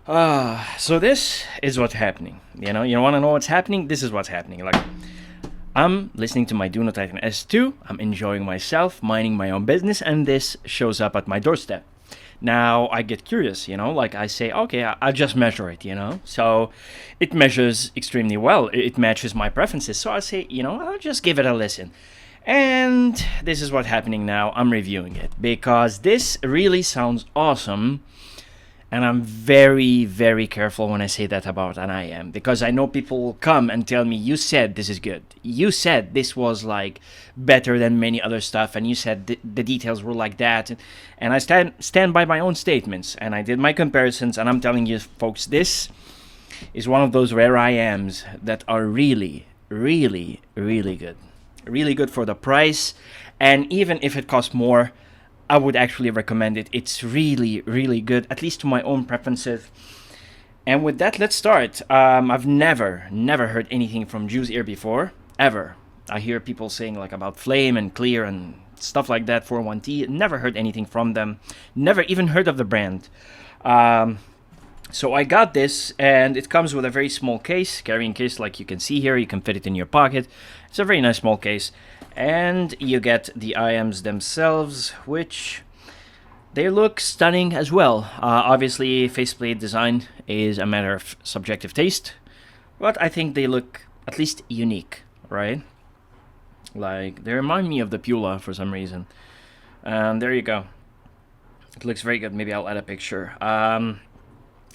So this is what's happening. You want to know what's happening? This is what's happening. Like, I'm listening to my DUNU S2. I'm enjoying myself, minding my own business, and this shows up at my doorstep. Now I get curious, like I say, okay, I'll just measure it, So it measures extremely well. It matches my preferences. So I say, I'll just give it a listen. And this is what's happening now. I'm reviewing it because this really sounds awesome. And I'm very, very careful when I say that about an IM because I know people will come and tell me, you said this is good. You said this was like better than many other stuff. And you said the details were like that. And I stand by my own statements. And I did my comparisons. And I'm telling you, folks, this is one of those rare IMs that are really, really, really good. Really good for the price. And even if it costs more, I would actually recommend it. It's really, really good, at least to my own preferences. And with that, let's start. I've never heard anything from Juzear before, ever. I hear people saying like about Flame and Clear and stuff like that for 1T. Never heard anything from them. Never even heard of the brand. So I got this, and it comes with a very small case, carrying case like you can see here. You can fit it in your pocket. It's a very nice small case. And you get the IMs themselves, which they look stunning as well. Obviously, faceplate design is a matter of subjective taste, but I think they look at least unique, right? Like, they remind me of the Pula for some reason. And there you go. It looks very good. Maybe I'll add a picture.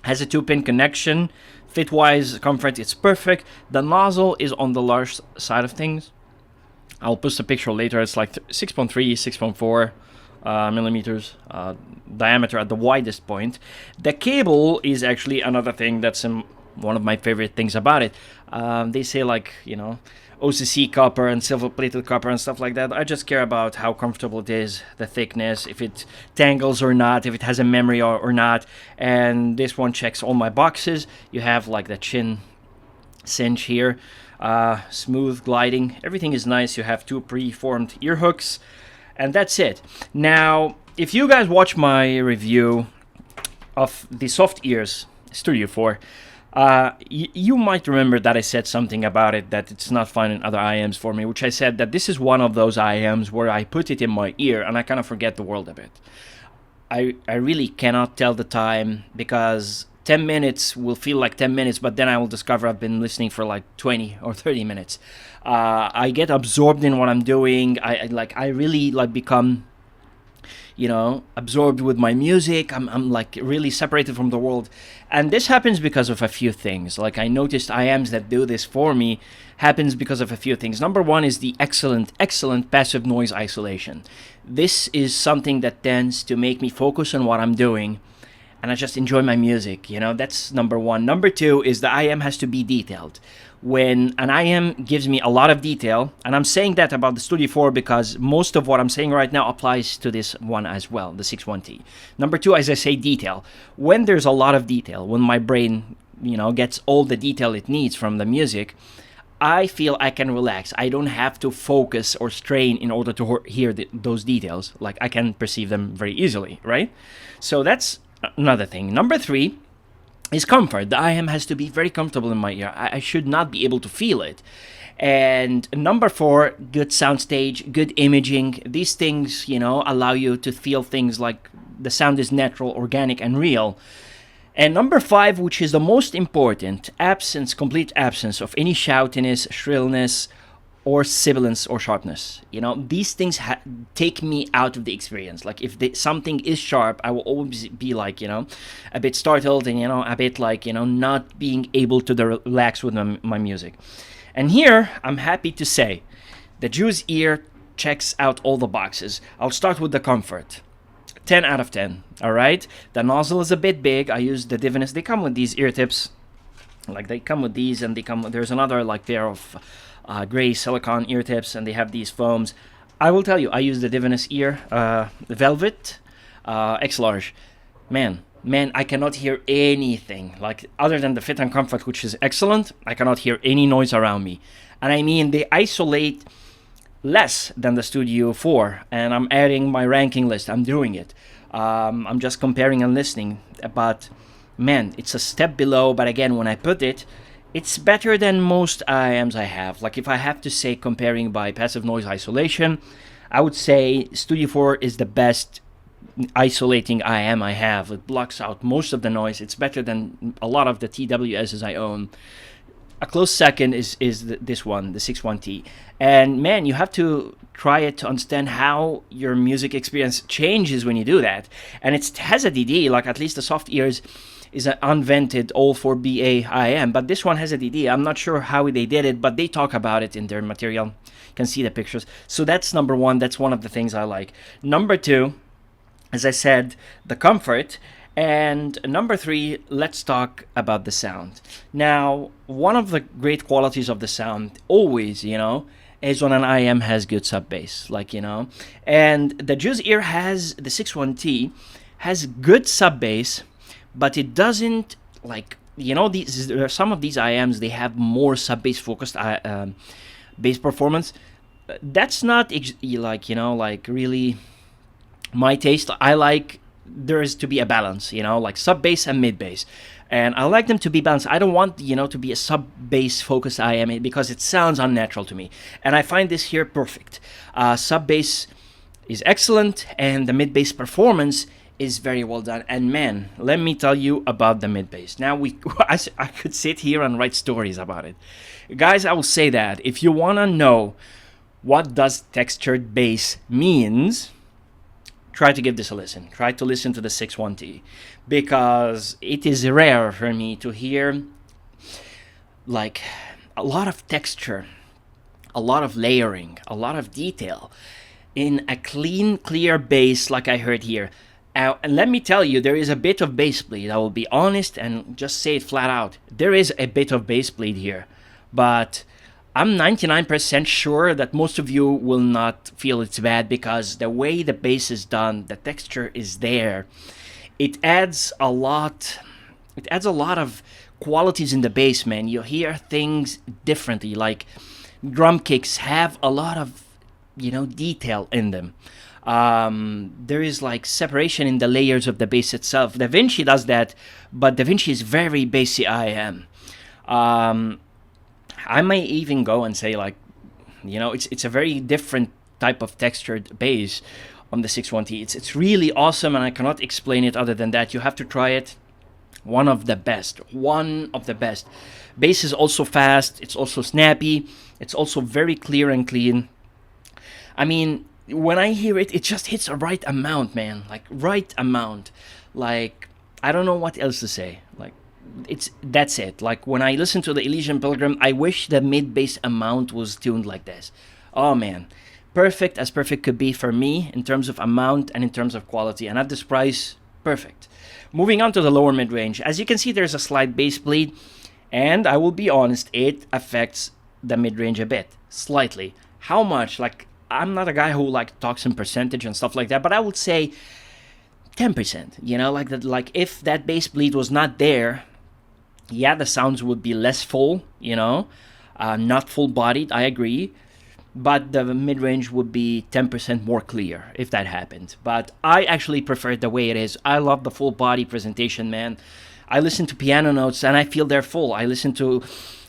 Has a 2-pin connection. Fit-wise, comfort, it's perfect. The nozzle is on the large side of things. I'll post a picture later. It's like 6.3, 6.4 millimeters diameter at the widest point. The cable is actually another thing that's one of my favorite things about it. They say like, OCC copper and silver-plated copper and stuff like that. I just care about how comfortable it is, the thickness, if it tangles or not, if it has a memory or not. And this one checks all my boxes. You have like the chin cinch here. Smooth gliding, everything is nice. You have 2 pre-formed ear hooks, and that's it. Now, if you guys watch my review of the Softears Studio 4, you might remember that I said something about it, that it's not finding other IMs for me, which I said that this is one of those IMs where I put it in my ear and I kind of forget the world a bit. I really cannot tell the time because 10 minutes will feel like 10 minutes, but then I will discover I've been listening for like 20 or 30 minutes. I get absorbed in what I'm doing. I really become, absorbed with my music. I'm like really separated from the world. And this happens because of a few things. Like I noticed IMs that do this for me happens because of a few things. Number one is the excellent passive noise isolation. This is something that tends to make me focus on what I'm doing, and I just enjoy my music, that's number one. Number two is the IM has to be detailed. When an IM gives me a lot of detail, and I'm saying that about the Studio 4 because most of what I'm saying right now applies to this one as well, the 61T. Number two, as I say, detail. When there's a lot of detail, when my brain, gets all the detail it needs from the music, I feel I can relax. I don't have to focus or strain in order to hear those details. Like I can perceive them very easily, right? So that's another thing. Number three is comfort. The IM has to be very comfortable in my ear. I should not be able to feel it. And number four, good soundstage, good imaging. These things, allow you to feel things like the sound is natural, organic, and real. And number five, which is the most important, complete absence of any shoutiness, shrillness, or sibilance or sharpness. These things take me out of the experience. Like if something is sharp, I will always be like, a bit startled and, a bit like, not being able to relax with my music. And here, I'm happy to say the Juzear checks out all the boxes. I'll start with the comfort. 10 out of 10, all right? The nozzle is a bit big. I use the DaVinci. They come with these ear tips. Like they come with these, and there's another like pair of gray silicone ear tips, and they have these foams. I will tell you, I use the DaVinci ear Velvet X large. Man, I cannot hear anything. Like other than the fit and comfort, which is excellent, I cannot hear any noise around me. And I mean, they isolate less than the Studio 4, and I'm adding my ranking list. I'm doing it. I'm just comparing and listening, but man, it's a step below, but again, when I put it, it's better than most IAMs I have. Like if I have to say comparing by passive noise isolation, I would say Studio 4 is the best isolating IAM I have. It blocks out most of the noise. It's better than a lot of the TWSs I own. A close second is this one, the 61T. And man, you have to try it to understand how your music experience changes when you do that. And it has a DD, like at least the Softears is an unvented all for BA IAM, but this one has a DD. I'm not sure how they did it, but they talk about it in their material. You can see the pictures. So that's number one. That's one of the things I like. Number two, as I said, the comfort. And number three, let's talk about the sound. Now, one of the great qualities of the sound, always, is when an IM has good sub bass, And the Juzear has, the 61T, has good sub bass, but it doesn't, some of these IMs, they have more sub bass focused bass performance. That's not, really my taste. I like there is to be a balance, like sub bass and mid bass, and I like them to be balanced. I don't want to be a sub bass focused IM because it sounds unnatural to me, and I find this here perfect. Sub bass is excellent, and the mid bass performance is very well done. And man, let me tell you about the mid bass. Now I could sit here and write stories about it, guys. I will say that if you want to know what does textured bass means, try to give this a listen. Try to listen to the 61T, because it is rare for me to hear like a lot of texture, a lot of layering, a lot of detail in a clean, clear bass like I heard here. And let me tell you, there is a bit of bass bleed. I will be honest and just say it flat out. There is a bit of bass bleed here, but I'm 99% sure that most of you will not feel it's bad, because the way the bass is done, the texture is there. It adds a lot of qualities in the bass, man. You hear things differently, like drum kicks have a lot of, detail in them. There is like separation in the layers of the bass itself. DaVinci does that, but DaVinci is very bassy IM. I may even go and say it's a very different type of textured bass on the 61T. It's really awesome, and I cannot explain it other than that. You have to try it. One of the best. Bass is also fast. It's also snappy. It's also very clear and clean. I mean, when I hear it, it just hits a right amount, man. Right amount. I don't know what else to say. That's it. When I listen to the Elysian Pilgrim, I wish the mid bass amount was tuned like this. Oh man, perfect as perfect could be for me in terms of amount and in terms of quality, and at this price, perfect. Moving on to the lower mid range, as you can see, there's a slight bass bleed, and I will be honest, it affects the mid range a bit, slightly. How much? I'm not a guy who talks in percentage and stuff like that, but I would say 10%. If that bass bleed was not there, yeah, the sounds would be less full, not full-bodied, I agree, but the mid-range would be 10% more clear if that happened. But I actually prefer it the way it is. I love the full-body presentation, man. I listen to piano notes, and I feel they're full. I listen to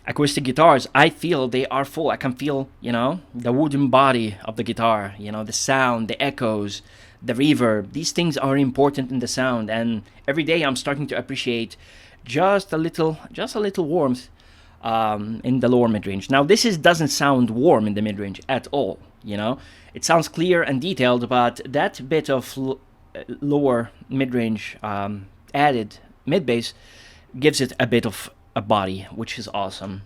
acoustic guitars. I feel they are full. I can feel, the wooden body of the guitar, the sound, the echoes, the reverb. These things are important in the sound, and every day I'm starting to appreciate just a little warmth in the lower mid-range. Now, this doesn't sound warm in the mid-range at all, It sounds clear and detailed, but that bit of lower mid-range added mid-bass gives it a bit of a body, which is awesome.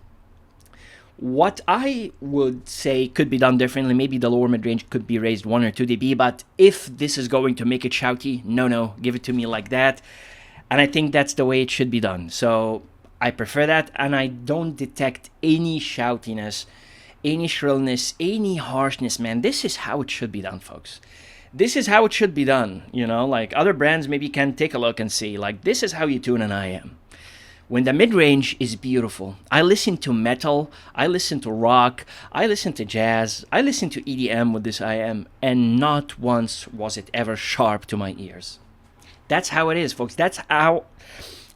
What I would say could be done differently, maybe the lower mid-range could be raised 1 or 2 dB, but if this is going to make it shouty, no, give it to me like that. And I think that's the way it should be done. So I prefer that, and I don't detect any shoutiness, any shrillness, any harshness, man. This is how it should be done, folks. This is how it should be done, Other brands maybe can take a look and see, this is how you tune an IM. When the mid-range is beautiful. I listen to metal, I listen to rock, I listen to jazz, I listen to EDM with this IM, and not once was it ever sharp to my ears. That's how it is, folks. That's how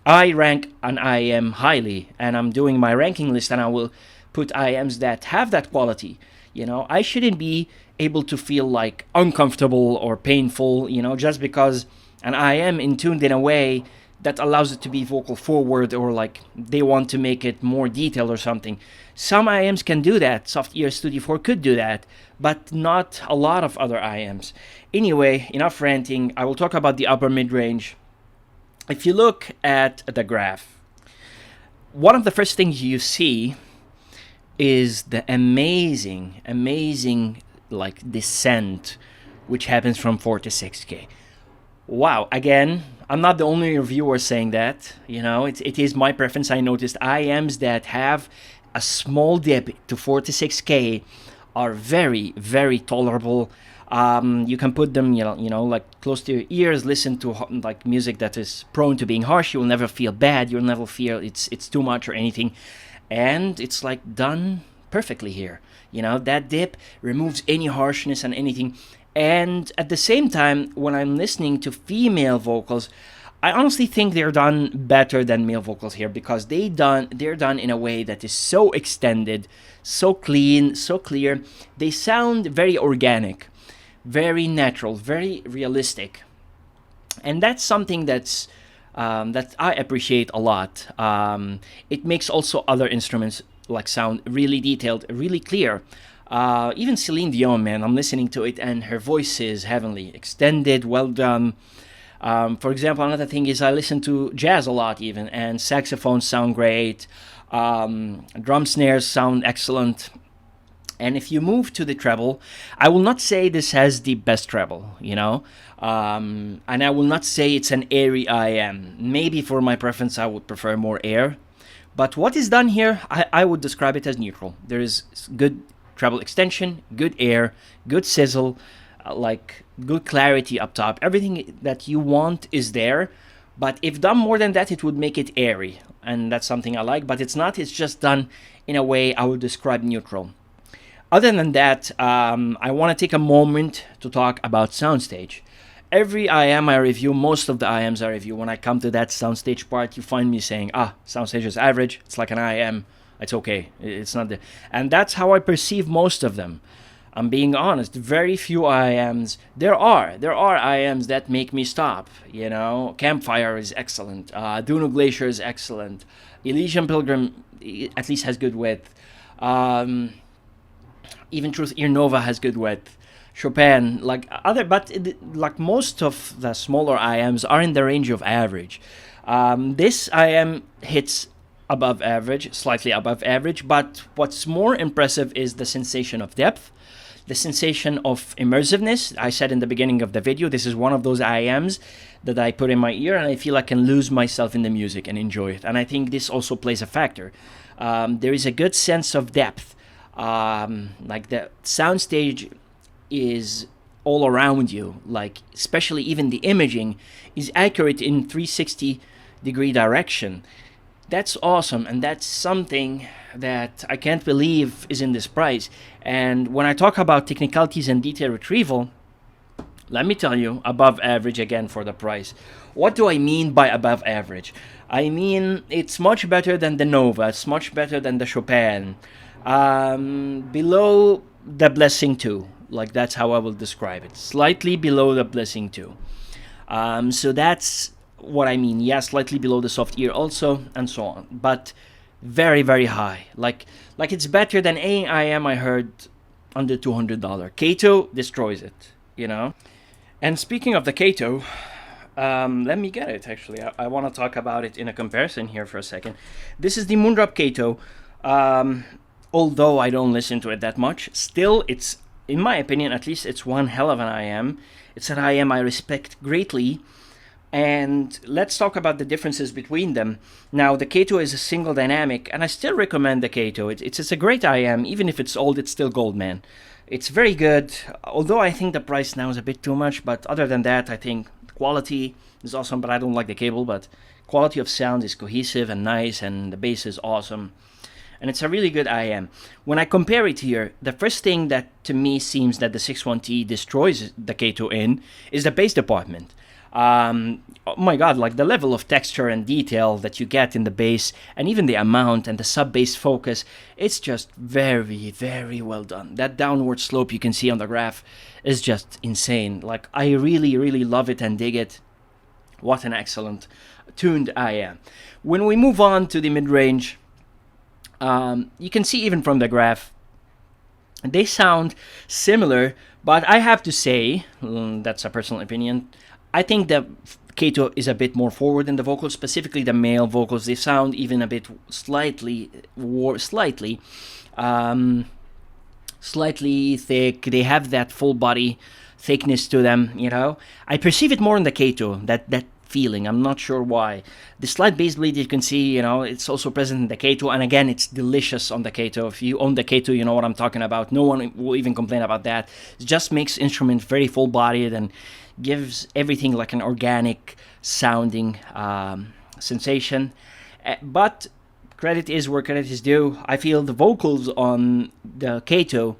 I rank an IM highly, and I'm doing my ranking list, and I will put IMs that have that quality. I shouldn't be able to feel like uncomfortable or painful, just because an IM in tuned in a way that allows it to be vocal forward, or like they want to make it more detailed or something. Some IMs can do that. Softears Studio 4 could do that, but not a lot of other IMs. Anyway, enough ranting. I will talk about the upper mid-range. If you look at the graph, one of the first things you see is the amazing like descent which happens from 4 to 6K. Wow, again, I'm not the only reviewer saying that. It is my preference. I noticed IMs that have a small dip to 4 to 6K are very, very tolerable. You can put them, like close to your ears, listen to like music that is prone to being harsh. You will never feel bad. You'll never feel it's too much or anything. And it's like done perfectly here. That dip removes any harshness and anything. And at the same time, when I'm listening to female vocals, I honestly think they're done better than male vocals here, because they're done in a way that is so extended, so clean, so clear. They sound very organic, very natural, very realistic. And that's something that I appreciate a lot. It makes also other instruments like sound really detailed, really clear. Even Celine Dion, man, I'm listening to it and her voice is heavenly, extended, well done. For example, another thing is I listen to jazz a lot even, and saxophones sound great. Drum snares sound excellent. And if you move to the treble, I will not say this has the best treble, and I will not say it's an airy IM. Maybe for my preference, I would prefer more air. But what is done here, I would describe it as neutral. There is good treble extension, good air, good sizzle, like good clarity up top. Everything that you want is there. But if done more than that, it would make it airy. And that's something I like. But it's not. It's just done in a way I would describe neutral. Other than that, I want to take a moment to talk about soundstage. Every IM I review, most of the IMs I review, when I come to that soundstage part, you find me saying, soundstage is average, it's like an IM, it's okay, it's not there. And that's how I perceive most of them. I'm being honest, very few IMs. There are IMs that make me stop, Campfire is excellent, DUNU Glacier is excellent, Elysian Pilgrim at least has good width, even Truth Ear Nova has good width. Chopin, but most of the smaller IMs are in the range of average. This IM hits above average, slightly above average, but what's more impressive is the sensation of depth, the sensation of immersiveness. I said in the beginning of the video, this is one of those IMs that I put in my ear and I feel I can lose myself in the music and enjoy it. And I think this also plays a factor. There is a good sense of depth. Like the soundstage is all around you, like especially even the imaging is accurate in 360-degree direction. That's awesome, and that's something that I can't believe is in this price. And when I talk about technicalities and detail retrieval, let me tell you, above average again for the price. What do I mean by above average? I mean it's much better than the Nova, it's much better than the Chopin, below the Blessing 2. Like that's how I will describe it. Slightly below the Blessing 2. So that's what I mean. Yeah, slightly below the soft ear also, and so on. But very, very high. Like it's better than any IM I heard under $200. Kato destroys it, And speaking of the Kato, let me get it actually. I want to talk about it in a comparison here for a second. This is the Moondrop Kato. Although I don't listen to it that much, still it's, in my opinion, at least it's one hell of an IM. It's an IM I respect greatly. And let's talk about the differences between them. Now, the Kato is a single dynamic, and I still recommend the Kato. It's a great IM. Even if it's old, it's still gold, man. It's very good, although I think the price now is a bit too much. But other than that, I think quality is awesome, but I don't like the cable. But quality of sound is cohesive and nice, and the bass is awesome. And it's a really good IM. When I compare it here, the first thing that to me seems that the 61T destroys the Kato in is the bass department. Oh my god, like the level of texture and detail that you get in the bass, and even the amount and the sub bass focus, it's just very, very well done. That downward slope you can see on the graph is just insane. Like, I really, really love it and dig it. What an excellent tuned I am. When we move on to the mid-range, you can see even from the graph, they sound similar, but I have to say, that's a personal opinion, I think that Kato is a bit more forward in the vocals, specifically the male vocals. They sound even a bit slightly thick. They have that full body thickness to them, you know. I perceive it more in the Kato, that feeling. I'm not sure why. The slight bass bleed you can see, you know, it's also present in the Kato, and again, it's delicious on the Kato. If you own the Kato, you know what I'm talking about. No one will even complain about that. It just makes instruments very full-bodied and gives everything like an organic sounding sensation. But credit is where credit is due. I feel the vocals on the Kato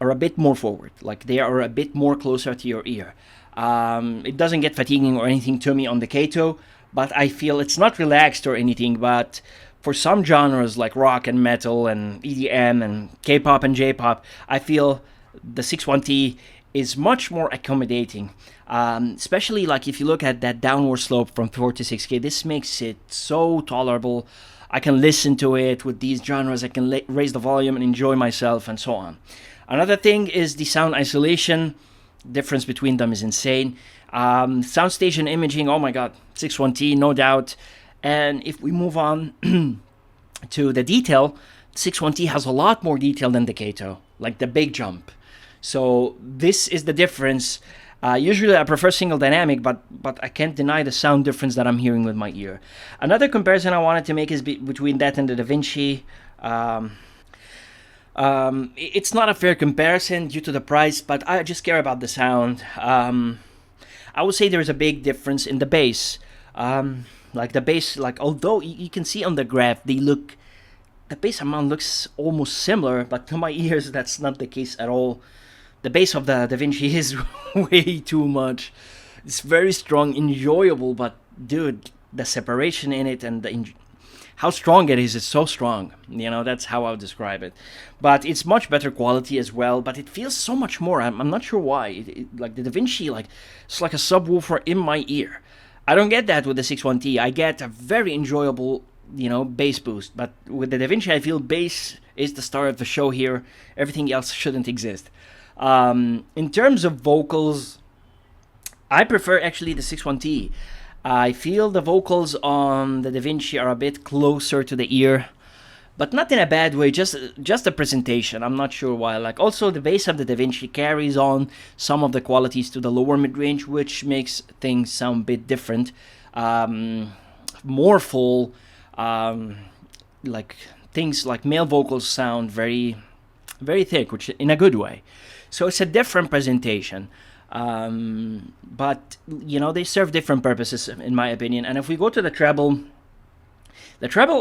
are a bit more forward, like they are a bit more closer to your ear. It doesn't get fatiguing or anything to me on the Kato, but I feel it's not relaxed or anything, but for some genres like rock and metal and EDM and K-pop and J-pop, I feel the 61T is much more accommodating. Especially like if you look at that downward slope from 4 to 6K, this makes it so tolerable. I can listen to it with these genres, I can raise the volume and enjoy myself and so on. Another thing is the sound isolation. Difference between them is insane. Soundstage and imaging, oh my god, 61T, no doubt. And if we move on to the detail, 61T has a lot more detail than the Kato, like the big jump. So this is the difference. Usually I prefer single dynamic, but I can't deny the sound difference that I'm hearing with my ear. Another comparison I wanted to make is between that and the DaVinci. It's not a fair comparison due to the price, but I just care about the sound. I would say there's a big difference in the bass. Like the bass, like although you can see on the graph, the bass amount looks almost similar, but to my ears, that's not the case at all. The bass of the DaVinci is way too much. It's very strong, enjoyable, but dude, the separation in it and how strong it is so strong. You know, that's how I would describe it. But it's much better quality as well, but it feels so much more. I'm not sure why. Like the DaVinci, like it's like a subwoofer in my ear. I don't get that with the 61T. I get a very enjoyable, you know, bass boost. But with the DaVinci, I feel bass is the star of the show here. Everything else shouldn't exist. In terms of vocals, I prefer actually the 61T. I feel the vocals on the DaVinci are a bit closer to the ear, but not in a bad way, just the presentation. I'm not sure why. Like also the bass of the DaVinci carries on some of the qualities to the lower mid-range, which makes things sound a bit different. More full, like things like male vocals sound very, very thick, which in a good way. So it's a different presentation. But, you know, they serve different purposes, in my opinion. And if we go to the treble,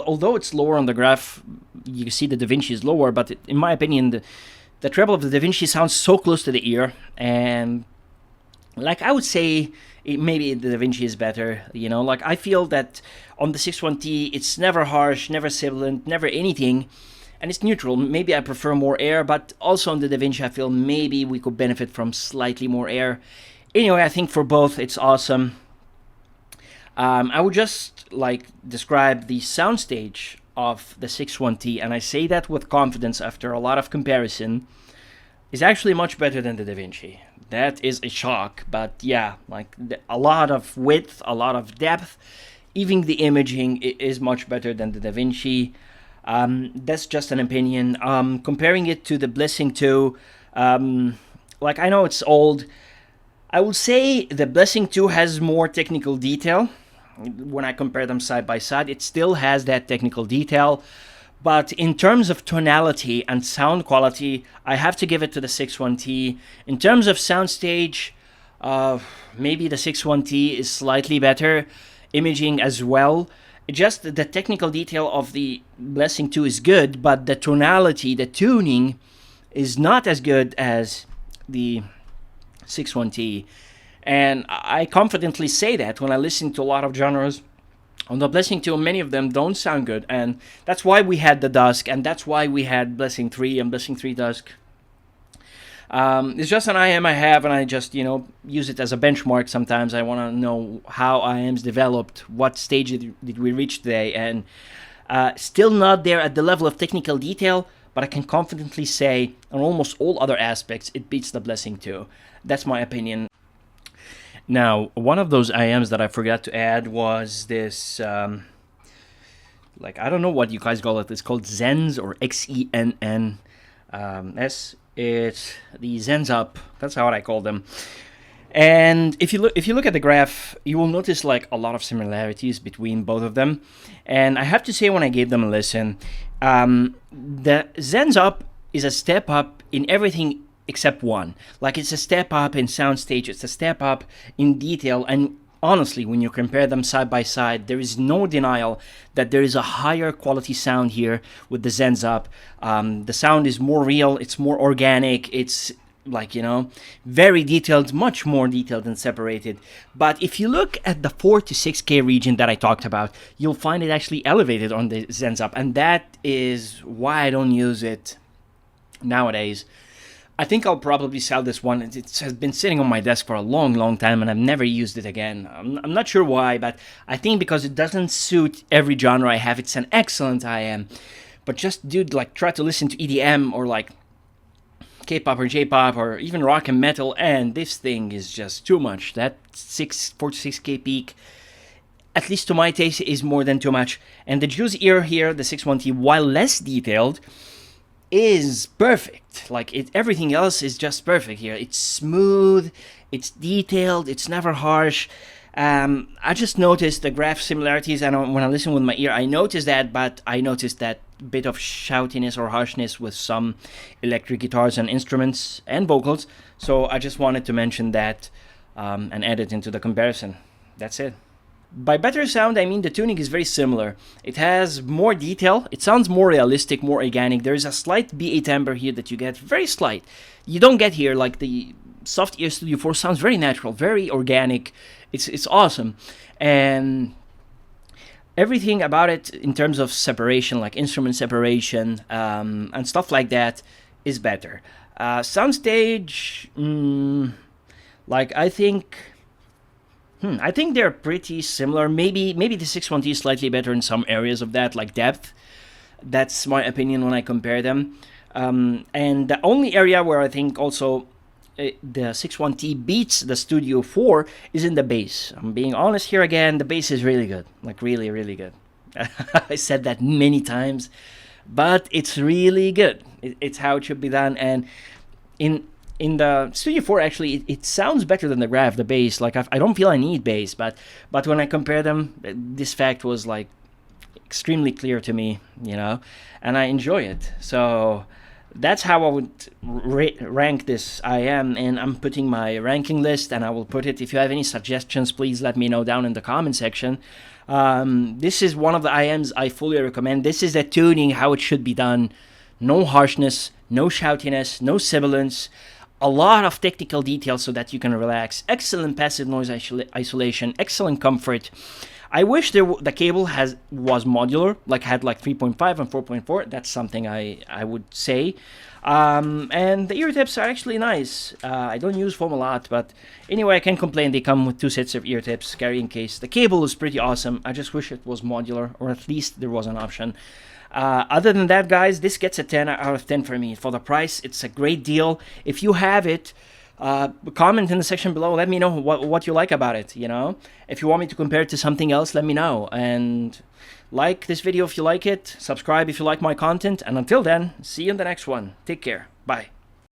although it's lower on the graph, you see the DaVinci is lower, but in my opinion, the treble of the DaVinci sounds so close to the ear. And, like, I would say maybe the DaVinci is better, you know. Like, I feel that on the 61T, it's never harsh, never sibilant, never anything. And it's neutral. Maybe I prefer more air, but also on the DaVinci I feel maybe we could benefit from slightly more air. Anyway, I think for both it's awesome. I would just like describe the soundstage of the 61T, and I say that with confidence after a lot of comparison, is actually much better than the DaVinci. That is a shock, but yeah, like a lot of width, a lot of depth. Even the imaging is much better than the DaVinci. That's just an opinion. Comparing it to the Blessing 2, like I know it's old. I would say the Blessing 2 has more technical detail. When I compare them side by side, it still has that technical detail. But in terms of tonality and sound quality, I have to give it to the 61T. In terms of soundstage, maybe the 61T is slightly better. Imaging as well. Just the technical detail of the Blessing 2 is good, but the tonality, the tuning is not as good as the 61T. And I confidently say that when I listen to a lot of genres on the Blessing 2, many of them don't sound good, and that's why we had the Dusk, and that's why we had Blessing 3 and Blessing 3 Dusk. It's just an IM I have, and I just, use it as a benchmark sometimes. I want to know how IMs developed, what stage did we reach today, and still not there at the level of technical detail, but I can confidently say on almost all other aspects, it beats the Blessing 2. That's my opinion. Now, one of those IMs that I forgot to add was this, I don't know what you guys call it. It's called XENNS or XENNS. It's the XENNS UP. That's how I call them. And if you look at the graph, you will notice like a lot of similarities between both of them. And I have to say, when I gave them a listen, the XENNS UP is a step up in everything except one. Like, it's a step up in soundstage, it's a step up in detail, and honestly, when you compare them side by side, there is no denial that there is a higher quality sound here with the XENNS UP. The sound is more real, it's more organic, it's like, very detailed, much more detailed and separated. But if you look at the 4 to 6K region that I talked about, you'll find it actually elevated on the XENNS UP, and that is why I don't use it nowadays. I think I'll probably sell this one. It has been sitting on my desk for a long, long time, and I've never used it again. I'm not sure why, but I think because it doesn't suit every genre I have. It's an excellent IM, but just, dude, like, try to listen to EDM or like K-pop or J-pop or even rock and metal, and this thing is just too much. That 4 to 6K peak, at least to my taste, is more than too much. And the Juzear here, the 61T, while less detailed, is perfect. Like, everything else is just perfect here. It's smooth, it's detailed, it's never harsh. I just noticed the graph similarities, and when I listen with my ear, I noticed that, but I noticed that bit of shoutiness or harshness with some electric guitars and instruments and vocals. So I just wanted to mention that and add it into the comparison. That's it. By better sound, I mean the tuning is very similar. It has more detail, it sounds more realistic, more organic. There is a slight BA timbre here that you get, very slight. You don't get here, like the Softears Studio 4 sounds very natural, very organic. It's awesome. And everything about it in terms of separation, like instrument separation and stuff like that, is better. Soundstage, I think they're pretty similar. Maybe the 61T is slightly better in some areas of that, like depth. That's my opinion when I compare them. And the only area where I think also the 61T beats the Studio 4 is in the bass. I'm being honest here again, the bass is really good. Like, really, really good. I said that many times, but it's really good. It's how it should be done. And in the Studio 4, actually, it sounds better than the graph, the bass. Like, I don't feel I need bass, but when I compare them, this fact was, like, extremely clear to me, and I enjoy it. So that's how I would rank this IM, and I'm putting my ranking list, and I will put it. If you have any suggestions, please let me know down in the comment section. This is one of the IMs I fully recommend. This is the tuning, how it should be done. No harshness, no shoutiness, no sibilance. A lot of technical details so that you can relax. Excellent passive noise isolation. Excellent comfort. I wish the cable was modular, like had like 3.5 and 4.4. That's something I would say. And the ear tips are actually nice. I don't use foam a lot, but anyway, I can't complain. They come with 2 sets of ear tips, carrying case. The cable is pretty awesome. I just wish it was modular, or at least there was an option. Other than that, guys, this gets a 10 out of 10 for me. For the price, it's a great deal. If you have it, comment in the section below. Let me know what you like about it, If you want me to compare it to something else, let me know. And like this video if you like it. Subscribe if you like my content. And until then, see you in the next one. Take care. Bye.